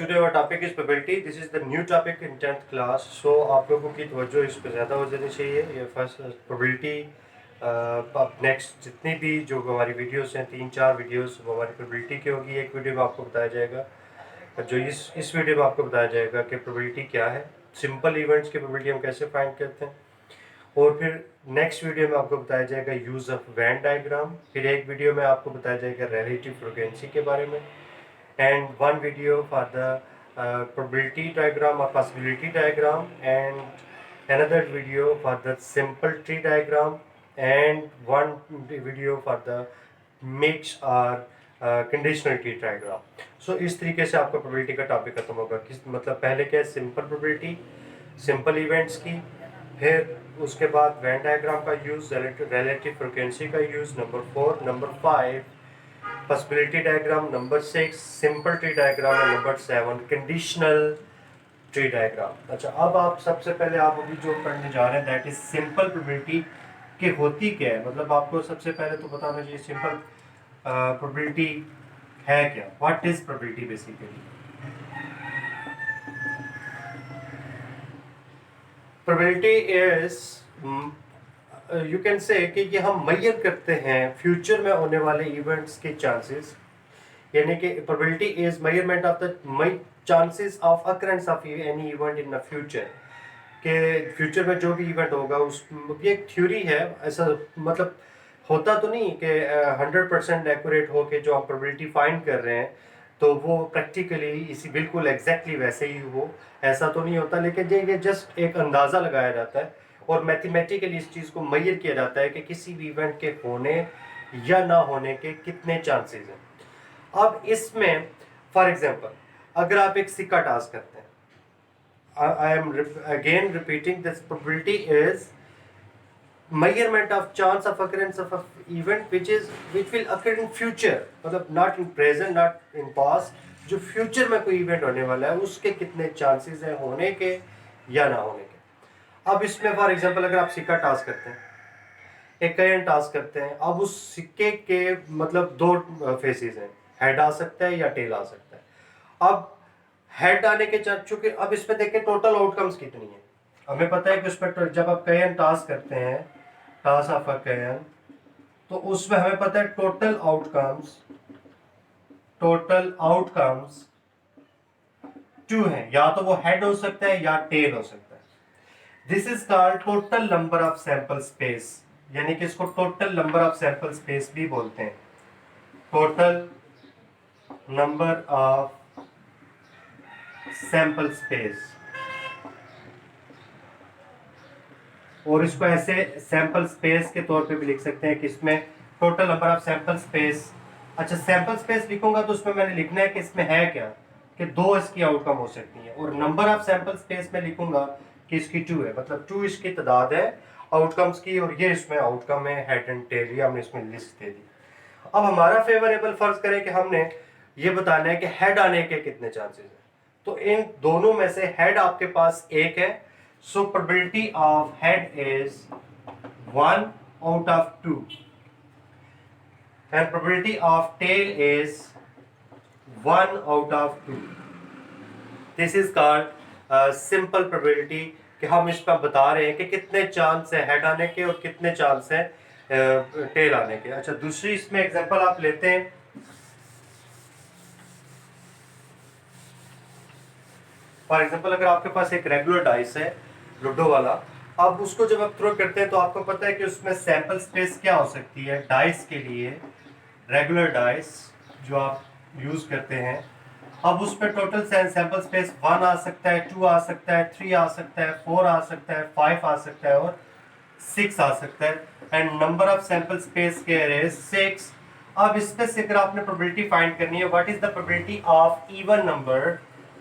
Today our topic is probability. This is the new topic in 10th class. So आप लोगों की तवज्जो इस पर ज़्यादा हो जानी चाहिए. ये फर्स्ट probability अब नेक्स्ट जितनी भी जो हमारी वीडियोस हैं 3-4 वीडियोस वो हमारी probability की होगी. एक वीडियो में आपको बताया जाएगा जो इस वीडियो में आपको बताया जाएगा कि probability क्या है, सिंपल इवेंट्स की probability हम कैसे फाइंड करते हैं, और फिर नेक्स्ट वीडियो में आपको बताया जाएगा यूज़ ऑफ वेन डायग्राम. फिर एक वीडियो में आपको बताया जाएगा रिलेटिव फ्रीक्वेंसी के बारे में, and one video for the probability diagram or possibility diagram, and another video for the simple tree diagram, and one video for the mix or conditional tree diagram. So इस तरीके से आपका probability का topic खत्म होगा. किस मतलब पहले क्या है, सिंपल probability, सिंपल इवेंट्स की, फिर उसके बाद वेन डायग्राम का यूज़, रिलेटिव फ्रीक्वेंसी का use, number 4, number 5 possibility diagram, number 6 simple tree diagram, and number 7 conditional tree diagram. अच्छा, अब आप सबसे पहले आप अभी जो पढ़ने जा रहे हैं दैट इज सिंपल प्रोबेबिलिटी कि होती क्या है. मतलब आपको सबसे पहले तो बताना चाहिए सिंपल प्रोबेबिलिटी है क्या. What is probability basically. Probability is you can say कि ये हम मेजर करते हैं फ्यूचर में होने वाले इवेंट्स के चांसेस, यानी कि probability is measurement of the chances of occurrence of any event in the future. के फ्यूचर में जो भी इवेंट होगा उस ये एक थ्योरी है. ऐसा मतलब होता तो नहीं कि 100% एक्यूरेट हो के जो हम प्रोबेबिलिटी फाइंड कर रहे हैं तो वो प्रैक्टिकली इसी बिल्कुल एग्जैक्टली वैसे ही हो, ऐसा तो नहीं होता. लेकिन ये जस्ट एक अंदाज़ा लगाया जाता है और मैथमेटिकली इस चीज़ को मेजर किया जाता है कि किसी भी इवेंट के होने या ना होने के कितने चांसेस हैं. अब इसमें फॉर एग्जांपल अगर आप एक सिक्का टॉस करते हैं, I am again repeating, this probability is measurement of chance of occurrence of event which will occur in future, मतलब not in present, not in past. जो फ्यूचर में कोई इवेंट होने वाला है उसके कितने चांसेस हैं होने के या ना होने के. अब इसमें फॉर एग्जांपल अगर आप सिक्का टॉस करते हैं, एक कॉइन टॉस करते हैं, अब उस सिक्के के मतलब दो फेसेस हैं, हेड आ सकता है या टेल आ सकता है. अब हेड आने के चूंकि अब इसमें देखें टोटल आउटकम्स कितनी है. हमें पता है कि उसमें जब आप कॉइन टॉस करते हैं, टॉस ऑफ अ कॉइन, तो उसमें हमें पता है टोटल आउटकम्स 2 हैं. या तो वो हेड हो सकता है या टेल हो सकता है. This is called total number of sample space, यानी कि इसको total number of sample space भी बोलते हैं. Total number of sample space, और इसको ऐसे सैंपल स्पेस के तौर पे भी लिख सकते हैं कि इसमें total number of sample space. अच्छा, सैंपल स्पेस लिखूंगा तो उसमें मैंने लिखना है कि इसमें है क्या, कि 2 इसकी आउटकम हो सकती है. और नंबर ऑफ सैंपल स्पेस में लिखूंगा कि इसकी 2 है, मतलब 2 इसकी तादाद है आउटकम्स की, और ये इसमें आउटकम है हेड एंड टेल. ये हमने इसमें लिस्ट दे दी. अब हमारा फेवरेबल फर्ज करें कि हमने ये बताना है कि हेड आने के कितने चांसेस हैं. तो इन दोनों में से हेड आपके पास एक है, so probability of head is 1 out of 2 and probability of tail is 1 out of 2. This is called simple probability, कि हम इस पर बता रहे हैं कि कितने चांस है हेड आने के और कितने चांस है टेल आने के. अच्छा, दूसरी इसमें एग्जांपल आप लेते हैं. फॉर एग्जांपल अगर आपके पास एक रेगुलर डाइस है लूडो वाला, अब उसको जब आप थ्रो करते हैं तो आपको पता है कि उसमें सैंपल स्पेस क्या हो सकती है डाइस के लिए, रेगुलर डाइस जो आप यूज करते हैं. अब उस पर टोटल सैंपल स्पेस 1 आ सकता है, 2 आ सकता है, 3 आ सकता है, 4 आ सकता है, 5 आ सकता है और 6 आ सकता है. And number of sample space के इज 6. अब इसमें से अगर आपने प्रोबेबिलिटी फाइंड करनी है, what is the probability of even number,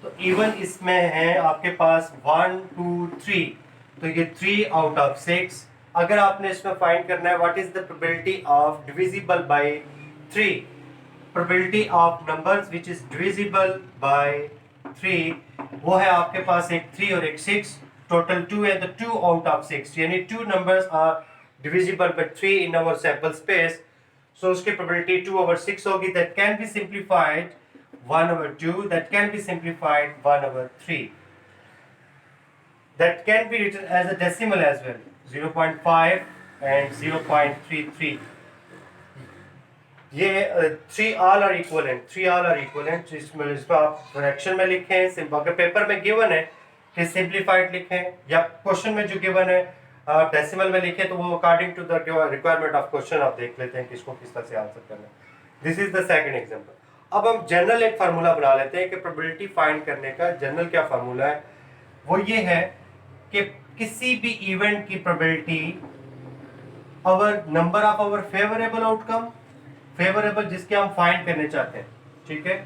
तो इवन इसमें है आपके पास 1 2 3, तो ये 3 out of 6. अगर आपने इसमें फाइंड करना है what is the probability of divisible by 3, probability of numbers which is divisible by 3, वो है आपके पास एक 3 और एक 6, टोटल 2 है, तो 2 out of 6, यानी 2 numbers are divisible by 3 in our sample space. So उसकी प्रोबेबिलिटी 2/6 होगी. That can be simplified 1/2, that can be simplified 1/3. That can be written as a decimal as well, 0.5 and 0.33. ये 3 all are equivalent, 3 all are equivalent. इसमें आप fraction में लिखें, अगर paper में given है कि सिंप्लीफाइड लिखें, या क्वेश्चन में जो गिवन है डेसिमल में लिखें, तो वो according to the requirement of question आप देख लेते हैं कि इसको किस तरह से आंसर करना है. This is the second example. अब हम जनरल एक फार्मूला बना लेते हैं कि प्रोबेबिलिटी फाइंड करने का जनरल क्या फार्मूला है. वो ये है कि किसी भी इवेंट की probability our number of our favourable outcome, favourable जिसके हम फाइंड करने चाहते हैं, ठीक है,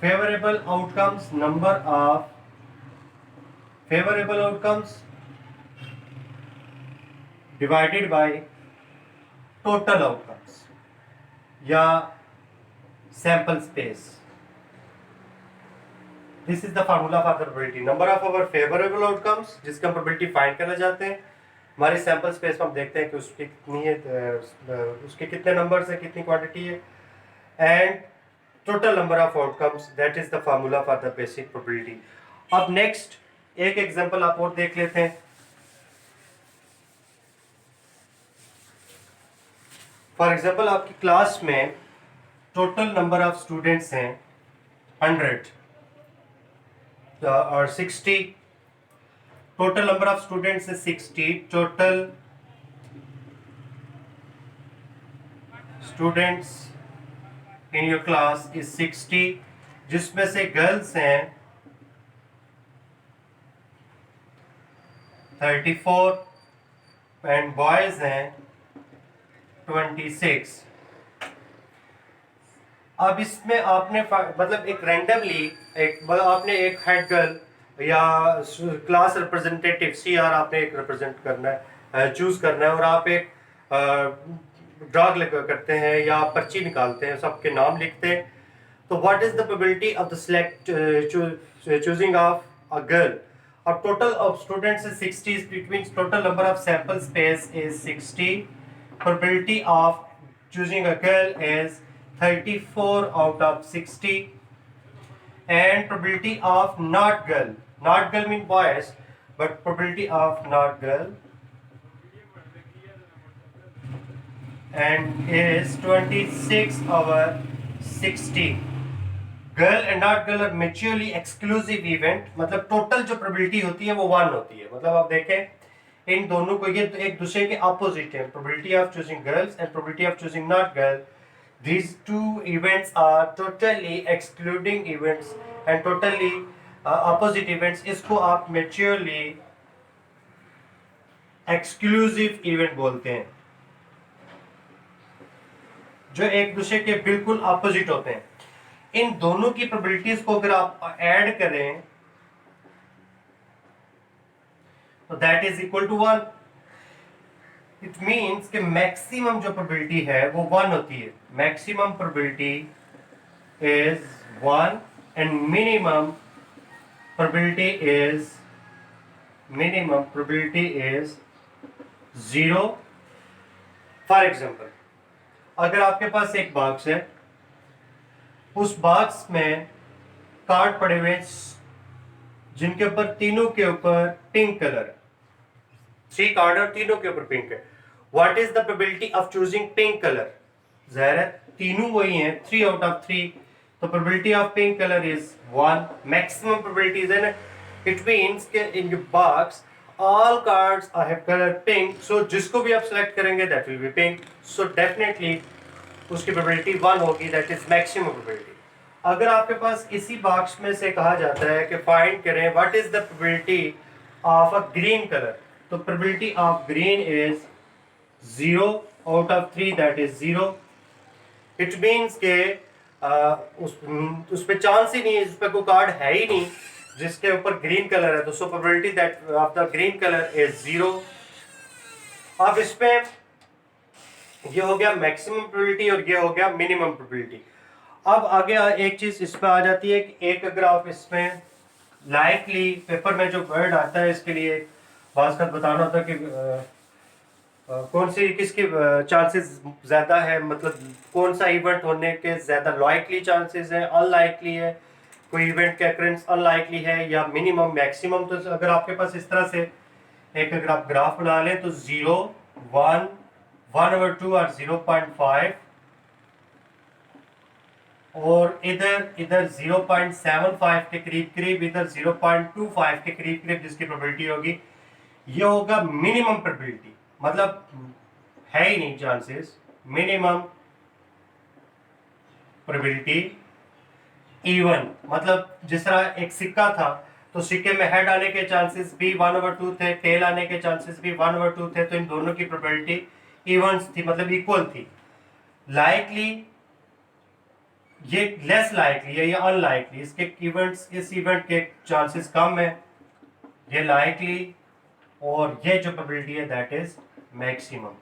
favourable outcomes, number of favourable outcomes divided by total outcomes या sample space. This is the formula for the probability. Number of our favourable outcomes जिसका हम प्रोबेबिलिटी फाइंड करना चाहते हैं, हमारे सैंपल स्पेस में हम देखते हैं कि उसकी कितनी है, उसके कितने नंबर्स है, कितनी क्वांटिटी है, and total number of outcomes, that is the formula for the basic probability. अब नेक्स्ट एक एग्जांपल आप और देख लेते हैं. फॉर एग्जांपल आपकी क्लास में टोटल नंबर ऑफ स्टूडेंट्स हैं 100 और 60. टोटल नंबर ऑफ स्टूडेंट्स है 60. Total students in your class is 60, जिसमें से गर्ल्स हैं 34 एंड बॉयज हैं 26. अब इसमें आपने मतलब एक रैंडमली आपने एक हेड गर्ल या क्लास रिप्रेजेंटेटिव CR आपने एक रिप्रेजेंट करना है, चूज करना है, और आप एक ड्रॉग करते हैं या पर्ची निकालते हैं, सबके नाम लिखते हैं. तो what is the probability of the select choosing of a girl. अब total of students is 60, it means total number of sample space is 60. Probability of choosing a girl is 34 out of 60, and probability of not girl mean boys, but probability of not girl and is 26 over 60. Girl and not girl are mutually exclusive event. मतलब total जो probability होती है वो 1 होती है. मतलब आप देखें इन दोनों को, ये एक दूसरे के अपोजिट है, probability of choosing girls and probability of choosing not girl. These two events are totally excluding events and totally opposite events. इसको आप mutually exclusive event बोलते हैं, जो एक दूसरे के बिल्कुल opposite होते हैं. इन दोनों की probabilities को अगर आप ऐड करें तो that is equal to 1. It means कि मैक्सिमम जो प्रोबेबिलिटी है वो 1 होती है. Maximum probability is 1 and minimum probability is 0. For example, अगर आपके पास एक बॉक्स है, उस बॉक्स में कार्ड पड़े हुए जिनके ऊपर तीनों के ऊपर पिंक कलर है. 3 कार्ड और तीनों के ऊपर पिंक है. What is the probability of choosing pink color? ज़ाहिर है तीनों वही हैं, 3 out of 3. तो probability of pink color is 1. Maximum probability is, and it means कि in your box all cards have color pink. So जिसको भी आप select करेंगे that will be pink. So definitely उसकी probability 1 होगी, that is maximum probability. अगर आपके पास इसी बॉक्स में से कहा जाता है कि find करें what is the probability of a green color, तो probability of green is 0 out of 3, that is 0. It means के उस पे चांस ही नहीं है, उस पे कोई कार्ड है ही नहीं जिसके ऊपर ग्रीन कलर है. तो so probability that of the green colour is 0. अब इसमें ये हो गया मैक्सिमम प्रोबेबिलिटी और ये हो गया मिनिमम प्रोबेबिलिटी. अब आगे एक चीज इसमें आ जाती है कि एक अगर आप इसमें लाइकली पेपर में जो वर्ड आता है इसके लिए बात बताना होता है कि कौन सी किसकी चांसेस ज़्यादा है, मतलब कौन सा इवेंट होने के ज़्यादा लाइकली चांसेस है, अनलाइकली है, कोई इवेंट का occurrence अनलाइकली है या मिनिमम मैक्सिमम। तो अगर आपके पास इस तरह से एक अगर आप ग्राफ बना लें तो 0, 1, 1/2 और 0.5, और इधर इधर 0.75 के करीब करीब, इधर 0.25 के करीब करीब जिसकी प्रोबेबिलिटी होगी, ये होगा मिनिमम प्रोबेबिलिटी, मतलब है ही नहीं चांसेस, मिनिमम प्रोबेबिलिटी इवन। मतलब जिस तरह एक सिक्का था तो सिक्के में हेड आने के चांसेस भी 1/2 थे, टेल आने के चांसेस भी 1/2 थे, तो इन दोनों की प्रोबेबिलिटी इवन्स थी, मतलब इक्वल थी। लाइकली ये लेस लाइकली है, ये अनलाइकली, इसके इवेंट्स, इस इवेंट के चांसेस कम है, ये लाइकली, और ये जो प्रोबेबिलिटी है दैट इज मैक्सिमम।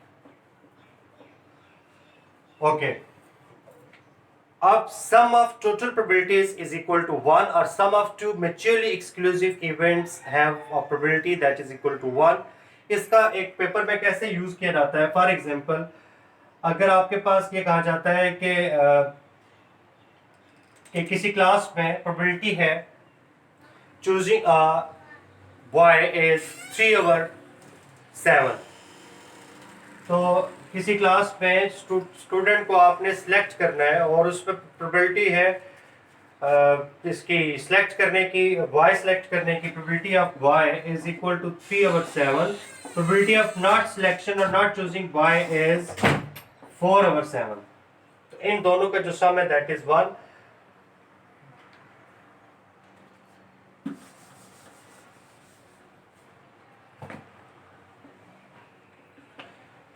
ओके, अब sum of total probabilities is equal to 1 or sum of two mutually exclusive events have a probability that is equal to 1। इसका एक पेपर में कैसे यूज किया जाता है, फॉर एग्जांपल अगर आपके पास ये कहा जाता है कि किसी क्लास में प्रोबेबिलिटी है चूजिंग बॉय इज 3/7, तो किसी क्लास में स्टूडेंट को आपने सिलेक्ट करना है और उस पर प्रोबेबिलिटी है इसकी सिलेक्ट करने की, बॉय सिलेक्ट करने की probability of boy is equal to 3/7, probability of not selection और नॉट चूजिंग बॉय इज 4/7। तो इन दोनों का जो सम है that is 1।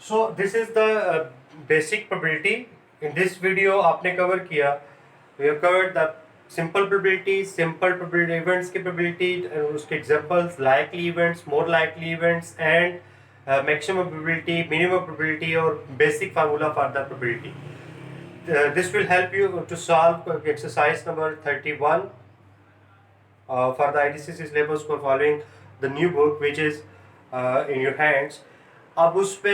So this is the basic probability। in this video आपने cover किया, we have covered the simple probability, simple probability events की probability, उसके examples, likely events, more likely events, and maximum probability, minimum probability, और basic formula for the probability। This will help you to solve exercise number 31 for the IDCC syllabus for following the new book which is in your hands। अब उस पे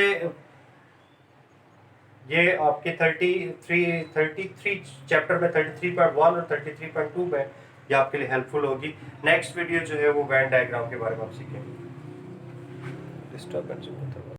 ये आपके 33 chapter में 33.1 और 33.2 में ये आपके लिए हेल्पफुल होगी। नेक्स्ट वीडियो जो है वो वैन डायग्राम के बारे में आप सीखेंगे। डिस्टर्बेंस